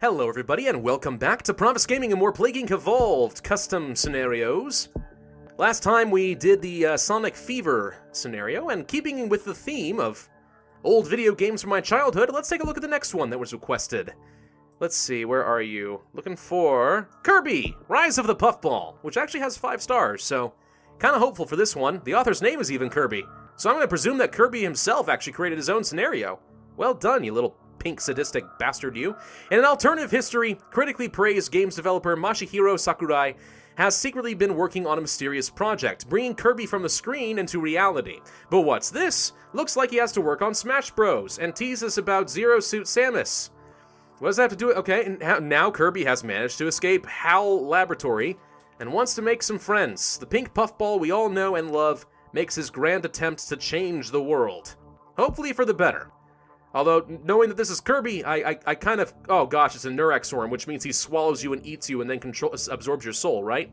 Hello everybody and welcome back to Pravus Gaming and more Plague Inc. Evolved custom scenarios. Last time we did the Sonic Fever scenario, and keeping with the theme of old video games from my childhood, let's take a look at the next one that was requested. Let's see, where are you? Looking for Kirby, Rise of the Puffball, which actually has 5 stars, so kind of hopeful for this one. The author's name is even Kirby, so I'm going to presume that Kirby himself actually created his own scenario. Well done, you little pink sadistic bastard you. In an alternative history, critically praised games developer Masahiro Sakurai has secretly been working on a mysterious project, bringing Kirby from the screen into reality. But what's this? Looks like he has to work on Smash Bros. And teases about Zero Suit Samus. What does that have to do with... Okay, and now Kirby has managed to escape HAL Laboratory and wants to make some friends. The pink puffball we all know and love makes his grand attempt to change the world. Hopefully for the better. Although, knowing that this is Kirby, I kind of... Oh gosh, it's a Neurexorm, which means he swallows you and eats you and then absorbs your soul, right?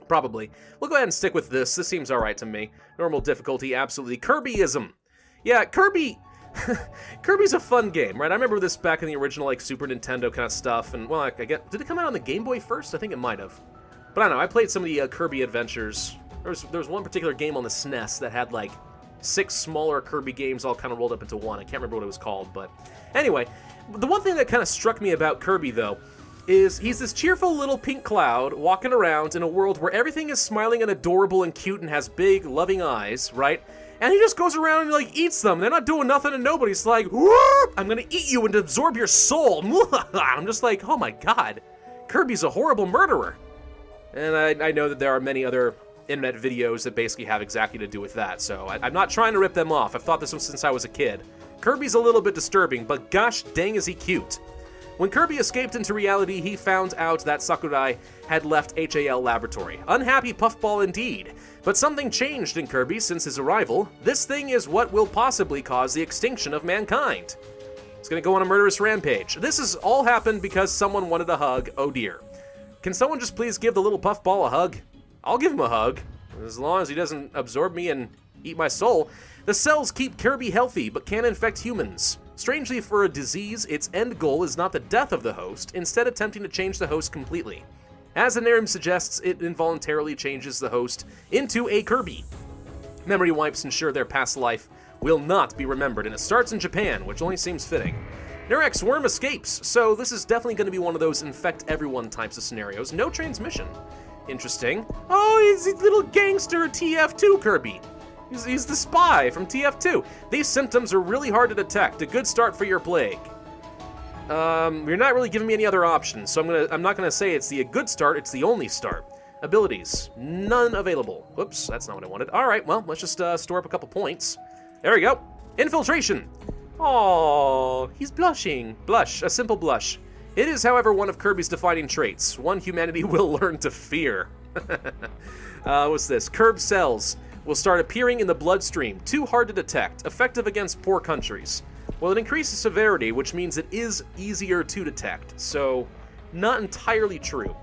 Probably. We'll go ahead and stick with this. This seems alright to me. Normal difficulty, absolutely. Kirbyism. Yeah, Kirby... Kirby's a fun game, right? I remember this back in the original, like, Super Nintendo kind of stuff, and, well, I get... Did it come out on the Game Boy first? I think it might have. But I don't know, I played some of the Kirby adventures. There was one particular game on the SNES that had, like, 6 smaller Kirby games all kind of rolled up into one. I can't remember what it was called, but anyway, the one thing that kind of struck me about Kirby, though, is he's this cheerful little pink cloud walking around in a world where everything is smiling and adorable and cute and has big, loving eyes, right? And he just goes around and, like, eats them. They're not doing nothing to nobody. It's like, whoop, I'm gonna eat you and absorb your soul. I'm just like, oh my god, Kirby's a horrible murderer. And I know that there are many other internet videos that basically have exactly to do with that, so I'm not trying to rip them off. I've thought this one since I was a kid. Kirby's a little bit disturbing, but gosh dang is he cute. When Kirby escaped into reality, he found out that Sakurai had left HAL Laboratory. Unhappy puffball indeed. But something changed in Kirby since his arrival. This thing is what will possibly cause the extinction of mankind. It's gonna go on a murderous rampage. This has all happened because someone wanted a hug. Oh dear. Can someone just please give the little puffball a hug? I'll give him a hug, as long as he doesn't absorb me and eat my soul. The cells keep Kirby healthy, but can infect humans. Strangely, for a disease, its end goal is not the death of the host, instead attempting to change the host completely. As the name suggests, it involuntarily changes the host into a Kirby. Memory wipes ensure their past life will not be remembered, and it starts in Japan, which only seems fitting. Neurexorm escapes, so this is definitely going to be one of those infect everyone types of scenarios. No transmission. Interesting. Oh, he's a little gangster TF2 Kirby. He's the spy from TF2. These symptoms are really hard to detect. A good start for your plague. You're not really giving me any other options, so I'm not gonna say it's a good start, it's the only start. Abilities, none available. Whoops, that's not what I wanted. Alright, well, let's just store up a couple points. There we go. Infiltration. Oh, he's blushing. Blush, a simple blush. It is, however, one of Kirby's defining traits, one humanity will learn to fear. What's this? Curb cells will start appearing in the bloodstream, too hard to detect, effective against poor countries. Well, it increases severity, which means it is easier to detect, so not entirely true.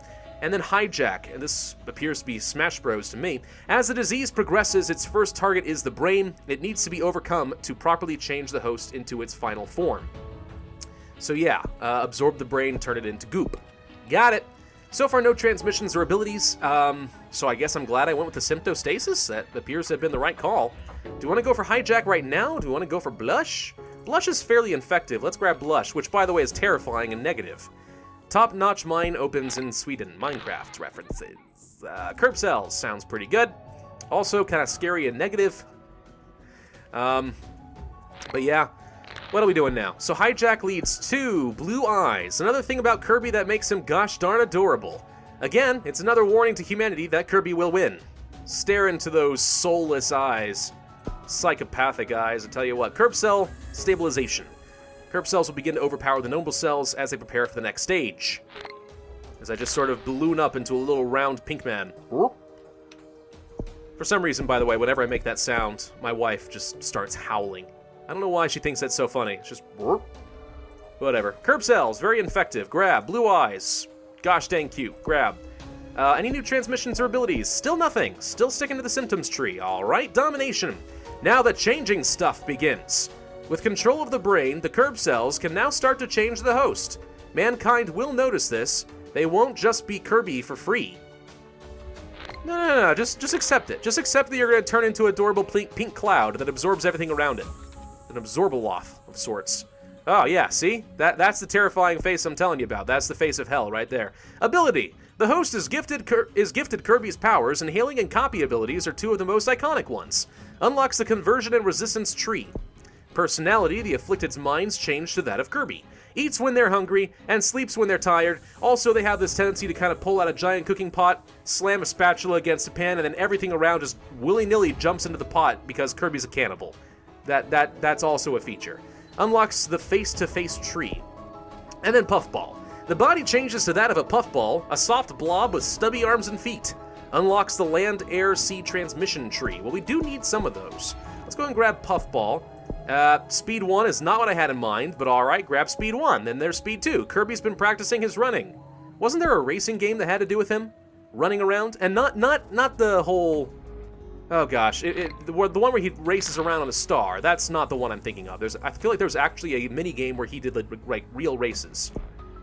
And then hijack, and this appears to be Smash Bros to me. As the disease progresses, its first target is the brain. It needs to be overcome to properly change the host into its final form. So yeah, absorb the brain, turn it into goop. Got it. So far, no transmissions or abilities, so I guess I'm glad I went with the symptostasis. That appears to have been the right call. Do you want to go for hijack right now? Do you want to go for blush? Blush is fairly effective. Let's grab blush, which, by the way, is terrifying and negative. Top-notch mine opens in Sweden. Minecraft references. Curb cells sounds pretty good. Also kind of scary and negative. But yeah. What are we doing now? So hijack leads to blue eyes. Another thing about Kirby that makes him gosh darn adorable. Again, it's another warning to humanity that Kirby will win. Stare into those soulless eyes. Psychopathic eyes, I tell you what. Curb cell stabilization. Curb cells will begin to overpower the noble cells as they prepare for the next stage. As I just sort of balloon up into a little round pink man. For some reason, by the way, whenever I make that sound, my wife just starts howling. I don't know why she thinks that's so funny. It's just... Whatever. Curb cells, very effective. Grab. Blue eyes. Gosh dang cute. Grab. Any new transmissions or abilities? Still nothing. Still sticking to the symptoms tree. Alright, domination. Now the changing stuff begins. With control of the brain, the curb cells can now start to change the host. Mankind will notice this. They won't just be Kirby for free. No. Just accept it. Just accept that you're going to turn into an adorable pink cloud that absorbs everything around it. An absorbaloth of sorts. Oh, yeah, see? That's the terrifying face I'm telling you about. That's the face of hell right there. Ability. The host is gifted Kirby's powers, and healing and copy abilities are two of the most iconic ones. Unlocks the conversion and resistance tree. Personality. The afflicted's minds change to that of Kirby. Eats when they're hungry, and sleeps when they're tired. Also, they have this tendency to kind of pull out a giant cooking pot, slam a spatula against a pan, and then everything around just willy-nilly jumps into the pot because Kirby's a cannibal. That's also a feature. Unlocks the face-to-face tree. And then Puffball. The body changes to that of a puffball, a soft blob with stubby arms and feet. Unlocks the land, air, sea transmission tree. Well, we do need some of those. Let's go and grab Puffball. Speed 1 is not what I had in mind, but alright, grab Speed 1. Then there's Speed 2. Kirby's been practicing his running. Wasn't there a racing game that had to do with him? Running around? And not the whole... Oh gosh, the one where he races around on a star. That's not the one I'm thinking of. I feel like there's actually a mini game where he did like real races.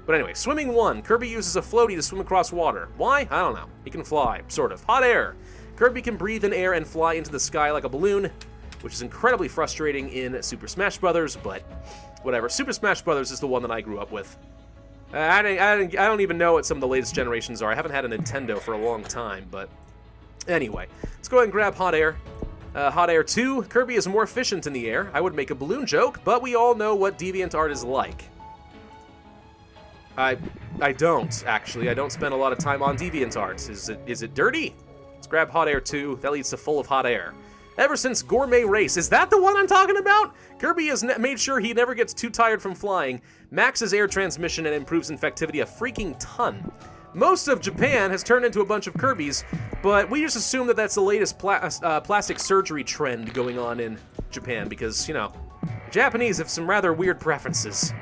But anyway, Swimming 1. Kirby uses a floaty to swim across water. Why? I don't know. He can fly, sort of. Hot air. Kirby can breathe in air and fly into the sky like a balloon, which is incredibly frustrating in Super Smash Bros., but whatever. Super Smash Bros. Is the one that I grew up with. I don't even know what some of the latest generations are. I haven't had a Nintendo for a long time, but anyway. Let's go ahead and grab Hot Air. Hot Air 2. Kirby is more efficient in the air. I would make a balloon joke, but we all know what DeviantArt is like. I don't, actually. I don't spend a lot of time on DeviantArt. Is it dirty? Let's grab Hot Air 2. That leads to Full of Hot Air. Ever since Gourmet Race. Is that the one I'm talking about? Kirby has made sure he never gets too tired from flying, maxes air transmission, and improves infectivity a freaking ton. Most of Japan has turned into a bunch of Kirbys, but we just assume that that's the latest plastic surgery trend going on in Japan because, you know, Japanese have some rather weird preferences.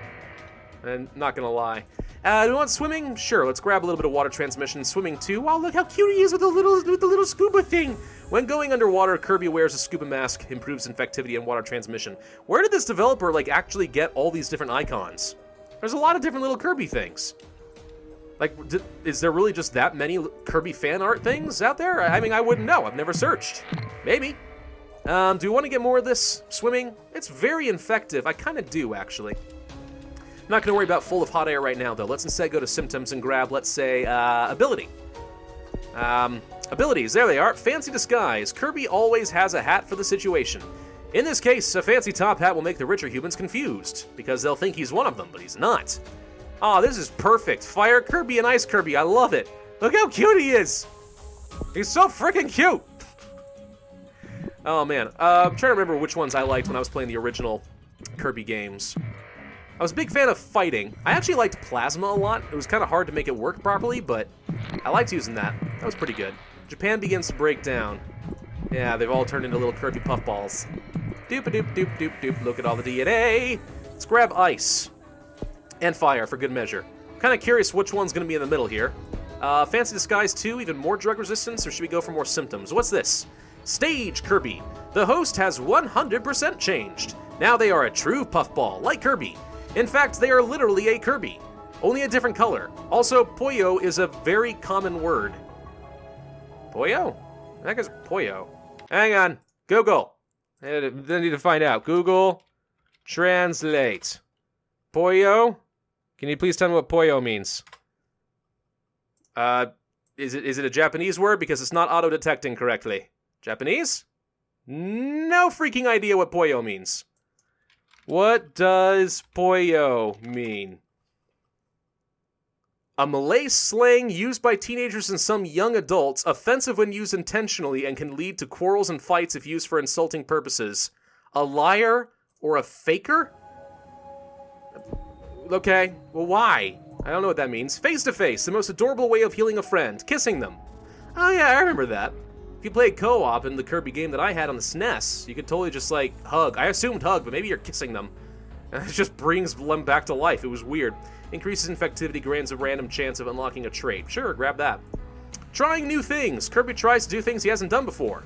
And not gonna lie. Do you want swimming? Sure, let's grab a little bit of water transmission. Swimming 2. Wow, look how cute he is with the little scuba thing. When going underwater, Kirby wears a scuba mask, improves infectivity and water transmission. Where did this developer, like, actually get all these different icons? There's a lot of different little Kirby things. Like, is there really just that many Kirby fan art things out there? I mean, I wouldn't know. I've never searched. Maybe. Do we want to get more of this swimming? It's very effective. I kind of do, actually. I'm not going to worry about Full of Hot Air right now, though. Let's instead go to Symptoms and grab, let's say, Ability. Abilities, there they are. Fancy Disguise. Kirby always has a hat for the situation. In this case, a fancy top hat will make the richer humans confused, because they'll think he's one of them, but he's not. Aw, this is perfect. Fire Kirby and Ice Kirby, I love it. Look how cute he is. He's so freaking cute. Oh, man. I'm trying to remember which ones I liked when I was playing the original Kirby games. I was a big fan of fighting. I actually liked Plasma a lot. It was kind of hard to make it work properly, but I liked using that. That was pretty good. Japan begins to break down. Yeah, they've all turned into little Kirby puffballs. Doop-a-doop-doop-doop-doop. Look at all the DNA. Let's grab Ice. And Fire, for good measure. I'm kind of curious which one's going to be in the middle here. Fancy Disguise 2, even more drug resistance, or should we go for more symptoms? What's this? Stage Kirby. The host has 100% changed. Now they are a true puffball, like Kirby. In fact, they are literally a Kirby, only a different color. Also, Poyo is a very common word. Poyo? That guy's Poyo. Hang on. Google. I need to find out. Google Translate. Poyo? Can you please tell me what Poyo means? Is it a Japanese word? Because it's not auto-detecting correctly. Japanese? No freaking idea what Poyo means. What does Poyo mean? A Malay slang used by teenagers and some young adults, offensive when used intentionally and can lead to quarrels and fights if used for insulting purposes. A liar or a faker? Okay, well why? I don't know what that means. Face-to-face, the most adorable way of healing a friend. Kissing them. Oh yeah, I remember that. If you played co-op in the Kirby game that I had on the SNES, you could totally just, like, hug. I assumed hug, but maybe you're kissing them. And it just brings them back to life. It was weird. Increases infectivity, grants a random chance of unlocking a trait. Sure, grab that. Trying new things. Kirby tries to do things he hasn't done before.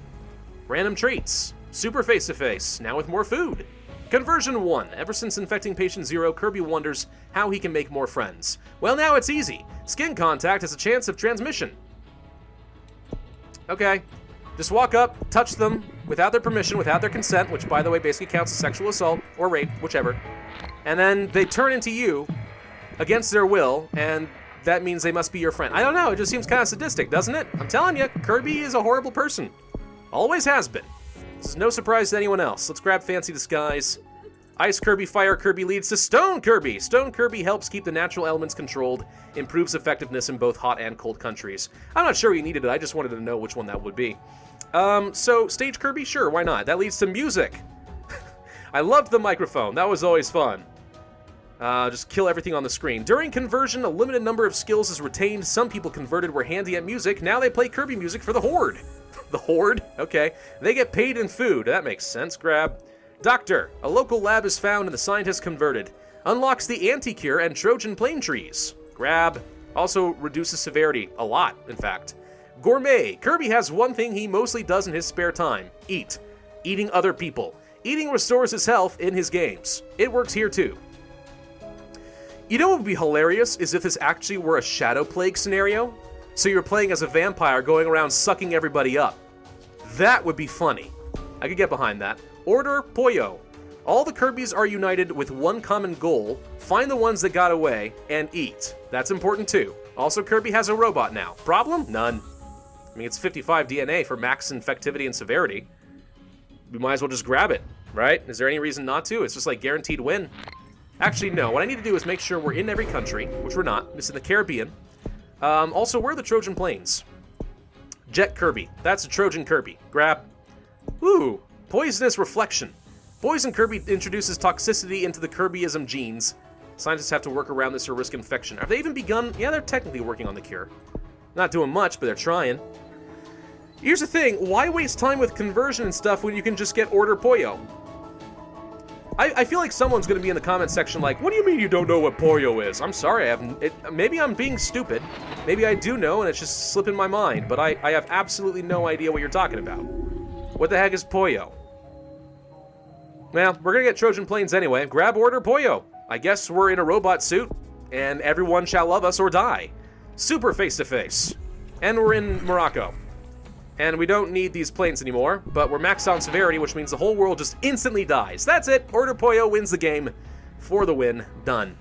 Random traits. Super face-to-face, now with more food. Conversion 1. Ever since infecting patient 0, Kirby wonders how he can make more friends. Well, now it's easy. Skin contact has a chance of transmission. Okay. Just walk up, touch them, without their permission, without their consent, which, by the way, basically counts as sexual assault, or rape, whichever. And then they turn into you, against their will, and that means they must be your friend. I don't know, it just seems kind of sadistic, doesn't it? I'm telling you, Kirby is a horrible person. Always has been. This is no surprise to anyone else. Let's grab Fancy Disguise. Ice Kirby, Fire Kirby leads to Stone Kirby. Stone Kirby helps keep the natural elements controlled, improves effectiveness in both hot and cold countries. I'm not sure you needed it, I just wanted to know which one that would be. So Stage Kirby, sure, why not? That leads to music. I loved the microphone, that was always fun. Just kill everything on the screen. During conversion, a limited number of skills is retained. Some people converted were handy at music. Now they play Kirby music for the Horde. The Horde? Okay. They get paid in food. That makes sense. Grab. Doctor. A local lab is found and the scientist converted. Unlocks the anti-cure and Trojan plane trees. Grab. Also reduces severity. A lot, in fact. Gourmet. Kirby has one thing he mostly does in his spare time. Eat. Eating other people. Eating restores his health in his games. It works here too. You know what would be hilarious is if this actually were a Shadow Plague scenario? So you're playing as a vampire going around sucking everybody up. That would be funny. I could get behind that. Order Pollo. All the Kirbys are united with one common goal, find the ones that got away, and eat. That's important too. Also, Kirby has a robot now. Problem? None. I mean, it's 55 DNA for max infectivity and severity. We might as well just grab it, right? Is there any reason not to? It's just like guaranteed win. Actually, no. What I need to do is make sure we're in every country, which we're not. It's in the Caribbean. Also, where are the Trojan planes? Jet Kirby. That's a Trojan Kirby. Grab. Ooh, Poisonous Reflection. Poison Kirby introduces toxicity into the Kirbyism genes. Scientists have to work around this or risk infection. Have they even begun? Yeah, they're technically working on the cure. Not doing much, but they're trying. Here's the thing. Why waste time with conversion and stuff when you can just get Order Pollo? I feel like someone's going to be in the comment section like, what do you mean you don't know what Pollo is? I'm sorry, maybe I'm being stupid. Maybe I do know and it's just slipping my mind, but I have absolutely no idea what you're talking about. What the heck is Pollo? Well, we're going to get Trojan planes anyway. Grab Order Pollo. I guess we're in a robot suit, and everyone shall love us or die. Super face-to-face. And we're in Morocco. And we don't need these planes anymore, but we're maxed on severity, which means the whole world just instantly dies. That's it. Order Pollo wins the game for the win. Done.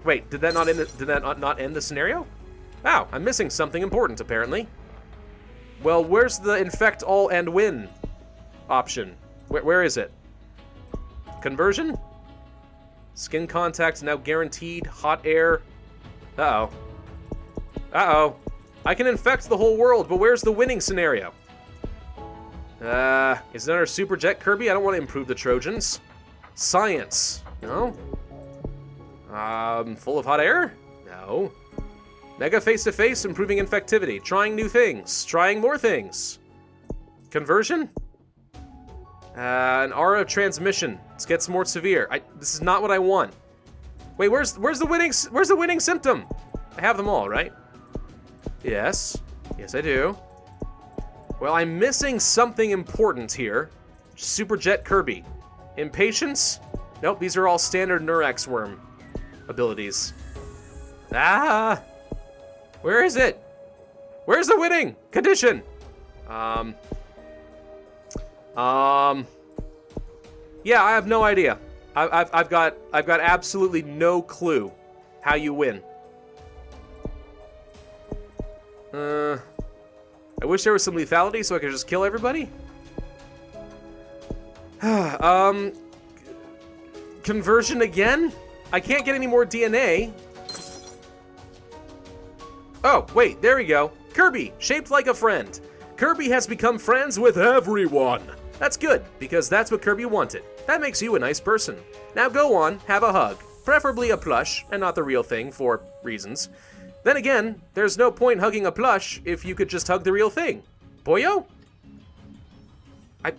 Wait, did that not end the scenario? Wow, I'm missing something important, apparently. Well, where's the infect all and win option? Where is it? Conversion? Skin contact now guaranteed. Hot air. Uh-oh. Uh-oh. I can infect the whole world, but where's the winning scenario? Is it under Super Jet Kirby? I don't want to improve the Trojans. Science. No. Full of hot air? No. Mega face-to-face, improving infectivity. Trying new things. Trying more things. Conversion? An aura of transmission. This gets more severe. This is not what I want. Wait, where's the winning symptom? I have them all, right? Yes. Yes, I do. Well, I'm missing something important here. Super Jet Kirby. Impatience? Nope, these are all standard Neurax Worm abilities. Ah! Where is it? Where's the winning condition? Yeah, I have no idea. I've got absolutely no clue how you win. I wish there was some lethality so I could just kill everybody. Conversion again? I can't get any more DNA. Oh, wait, there we go. Kirby, shaped like a friend. Kirby has become friends with everyone. That's good, because that's what Kirby wanted. That makes you a nice person. Now go on, have a hug. Preferably a plush, and not the real thing, for reasons. Then again, there's no point hugging a plush if you could just hug the real thing. Pollo? I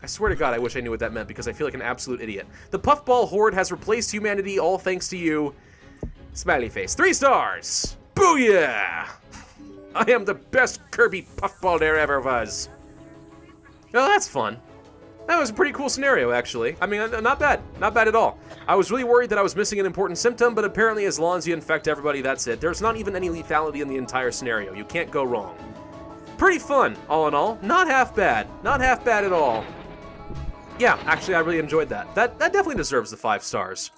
swear to God, I wish I knew what that meant because I feel like an absolute idiot. The Puffball Horde has replaced humanity, all thanks to you. Smiley face. 3 stars! Booyah! I am the best Kirby Puffball there ever was. Oh, that's fun. That was a pretty cool scenario, actually. I mean, not bad. Not bad at all. I was really worried that I was missing an important symptom, but apparently as long as you infect everybody, that's it. There's not even any lethality in the entire scenario. You can't go wrong. Pretty fun, all in all. Not half bad. Not half bad at all. Yeah, actually, I really enjoyed that. That definitely deserves the 5 stars.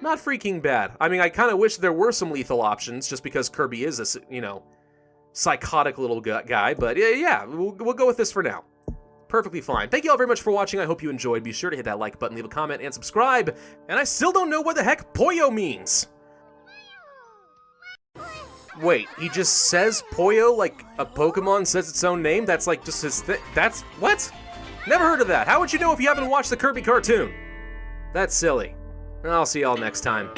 Not freaking bad. I mean, I kind of wish there were some lethal options, just because Kirby is a, you know, psychotic little guy, but yeah, we'll go with this for now. Perfectly fine. Thank you all very much for watching. I hope you enjoyed. Be sure to hit that like button, leave a comment, and subscribe. And I still don't know what the heck Poyo means. Wait, he just says Poyo like a Pokemon says its own name? That's like just his thing. That's what? Never heard of that. How would you know if you haven't watched the Kirby cartoon? That's silly. I'll see y'all next time.